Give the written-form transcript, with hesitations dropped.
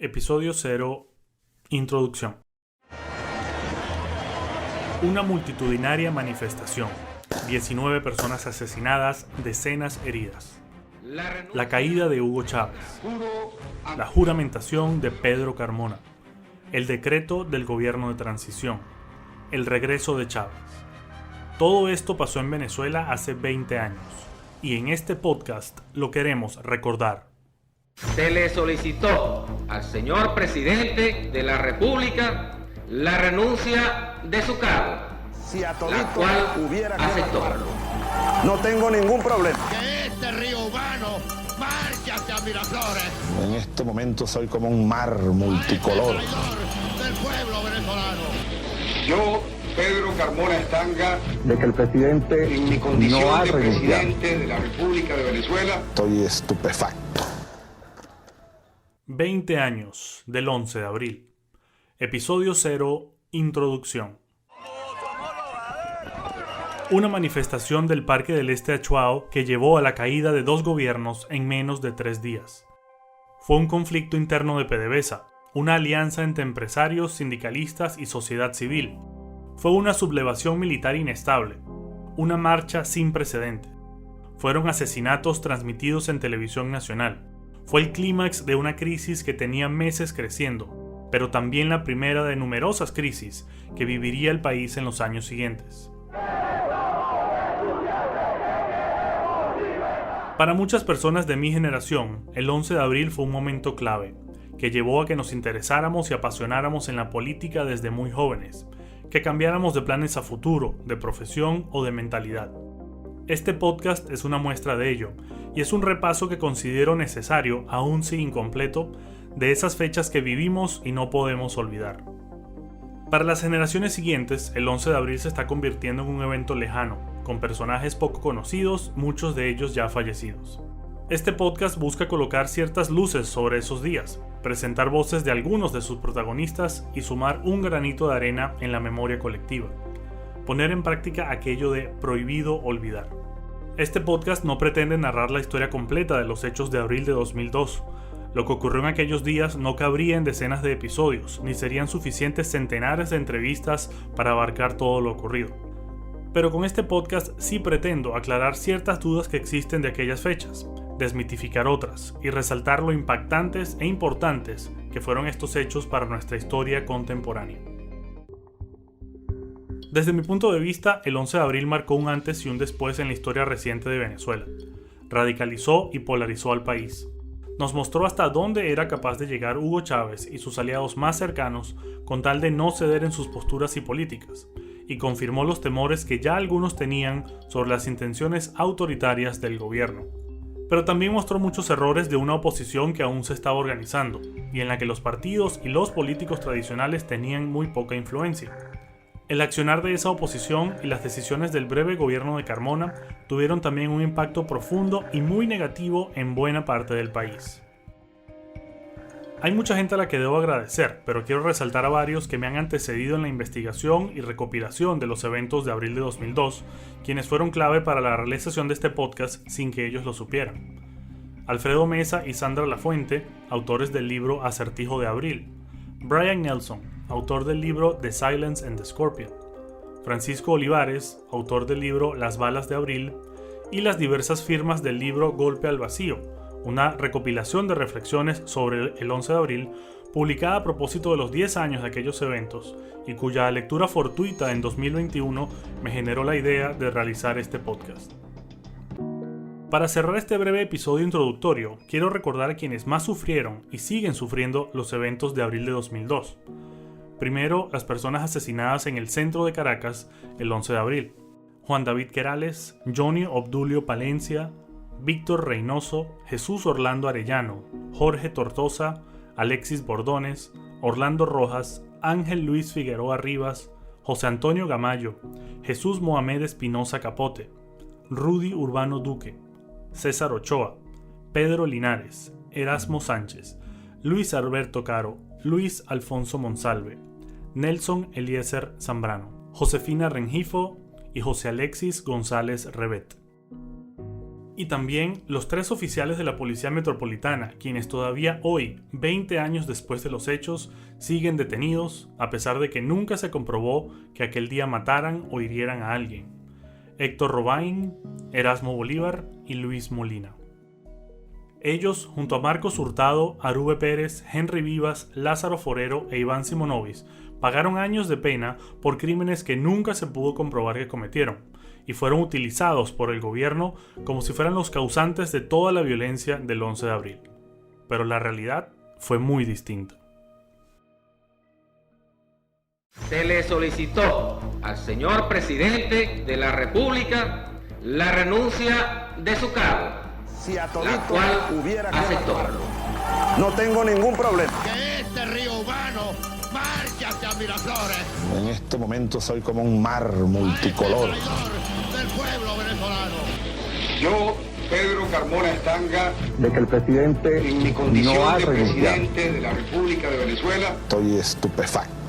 Episodio 0. Introducción. Una multitudinaria manifestación. 19 personas asesinadas, decenas heridas. La caída de Hugo Chávez. La juramentación de Pedro Carmona. El decreto del gobierno de transición. El regreso de Chávez. Todo esto pasó en Venezuela hace 20 años. Y en este podcast lo queremos recordar. Se le solicitó al señor presidente de la República la renuncia de su cargo, si a todito la cual hubiera que aceptó. No tengo ningún problema. Que este río urbano marche hacia Miraflores. En este momento soy como un mar multicolor. Del pueblo venezolano. Yo, Pedro Carmona Estanga, De que el presidente en mi condición no ha de renunciado. presidente de la República de Venezuela, Estoy estupefacto. 20 años del 11 de abril. Episodio 0. Introducción. Una manifestación del Parque del Este de Chuao que llevó a la caída de 2 gobiernos en menos de 3 días. Fue un conflicto interno de PDVSA, una alianza entre empresarios, sindicalistas y sociedad civil. Fue una sublevación militar inestable, una marcha sin precedente. Fueron asesinatos transmitidos en televisión nacional. Fue el clímax de una crisis que tenía meses creciendo, pero también la primera de numerosas crisis que viviría el país en los años siguientes. Para muchas personas de mi generación, el 11 de abril fue un momento clave, que llevó a que nos interesáramos y apasionáramos en la política desde muy jóvenes, que cambiáramos de planes a futuro, de profesión o de mentalidad. Este podcast es una muestra de ello, y es un repaso que considero necesario, aún si incompleto, de esas fechas que vivimos y no podemos olvidar. Para las generaciones siguientes, el 11 de abril se está convirtiendo en un evento lejano, con personajes poco conocidos, muchos de ellos ya fallecidos. Este podcast busca colocar ciertas luces sobre esos días, presentar voces de algunos de sus protagonistas y sumar un granito de arena en la memoria colectiva. Poner en práctica aquello de prohibido olvidar. Este podcast no pretende narrar la historia completa de los hechos de abril de 2002. Lo que ocurrió en aquellos días no cabría en decenas de episodios, ni serían suficientes centenares de entrevistas para abarcar todo lo ocurrido. Pero con este podcast sí pretendo aclarar ciertas dudas que existen de aquellas fechas, desmitificar otras y resaltar lo impactantes e importantes que fueron estos hechos para nuestra historia contemporánea. Desde mi punto de vista, el 11 de abril marcó un antes y un después en la historia reciente de Venezuela. Radicalizó y polarizó al país. Nos mostró hasta dónde era capaz de llegar Hugo Chávez y sus aliados más cercanos con tal de no ceder en sus posturas y políticas, y confirmó los temores que ya algunos tenían sobre las intenciones autoritarias del gobierno. Pero también mostró muchos errores de una oposición que aún se estaba organizando, y en la que los partidos y los políticos tradicionales tenían muy poca influencia. El accionar de esa oposición y las decisiones del breve gobierno de Carmona tuvieron también un impacto profundo y muy negativo en buena parte del país. Hay mucha gente a la que debo agradecer, pero quiero resaltar a varios que me han antecedido en la investigación y recopilación de los eventos de abril de 2002, quienes fueron clave para la realización de este podcast sin que ellos lo supieran. Alfredo Mesa y Sandra Lafuente, autores del libro Acertijo de Abril. Brian Nelson, autor del libro The Silence and the Scorpion. Francisco Olivares, autor del libro Las balas de abril. Y las diversas firmas del libro Golpe al vacío, una recopilación de reflexiones sobre el 11 de abril, publicada a propósito de los 10 años de aquellos eventos, y cuya lectura fortuita en 2021 me generó la idea de realizar este podcast. Para cerrar este breve episodio introductorio, quiero recordar a quienes más sufrieron y siguen sufriendo los eventos de abril de 2002. Primero, las personas asesinadas en el centro de Caracas el 11 de abril. Juan David Querales, Johnny Obdulio Palencia, Víctor Reynoso, Jesús Orlando Arellano, Jorge Tortosa, Alexis Bordones, Orlando Rojas, Ángel Luis Figueroa Rivas, José Antonio Gamayo, Jesús Mohamed Espinosa Capote, Rudy Urbano Duque, César Ochoa, Pedro Linares, Erasmo Sánchez, Luis Alberto Caro, Luis Alfonso Monsalve, Nelson Eliezer Zambrano, Josefina Rengifo y José Alexis González Rebet. Y también los 3 oficiales de la Policía Metropolitana, quienes todavía hoy, 20 años después de los hechos, siguen detenidos, a pesar de que nunca se comprobó que aquel día mataran o hirieran a alguien. Héctor Robain, Erasmo Bolívar y Luis Molina. Ellos, junto a Marcos Hurtado, Arube Pérez, Henry Vivas, Lázaro Forero e Iván Simonovis, pagaron años de pena por crímenes que nunca se pudo comprobar que cometieron, y fueron utilizados por el gobierno como si fueran los causantes de toda la violencia del 11 de abril. Pero la realidad fue muy distinta. Se le solicitó al señor presidente de la República la renuncia de su cargo, Si a la todito cual hubiera que aceptó. evaluarlo, no tengo ningún problema. Que este río Urbano marche hacia Miraflores. En este momento soy como un mar multicolor. Traidor del pueblo venezolano. Yo, Pedro Carmona Estanga, De que el presidente en mi no condición ha de renunciado. presidente de la República de Venezuela, Estoy estupefacto.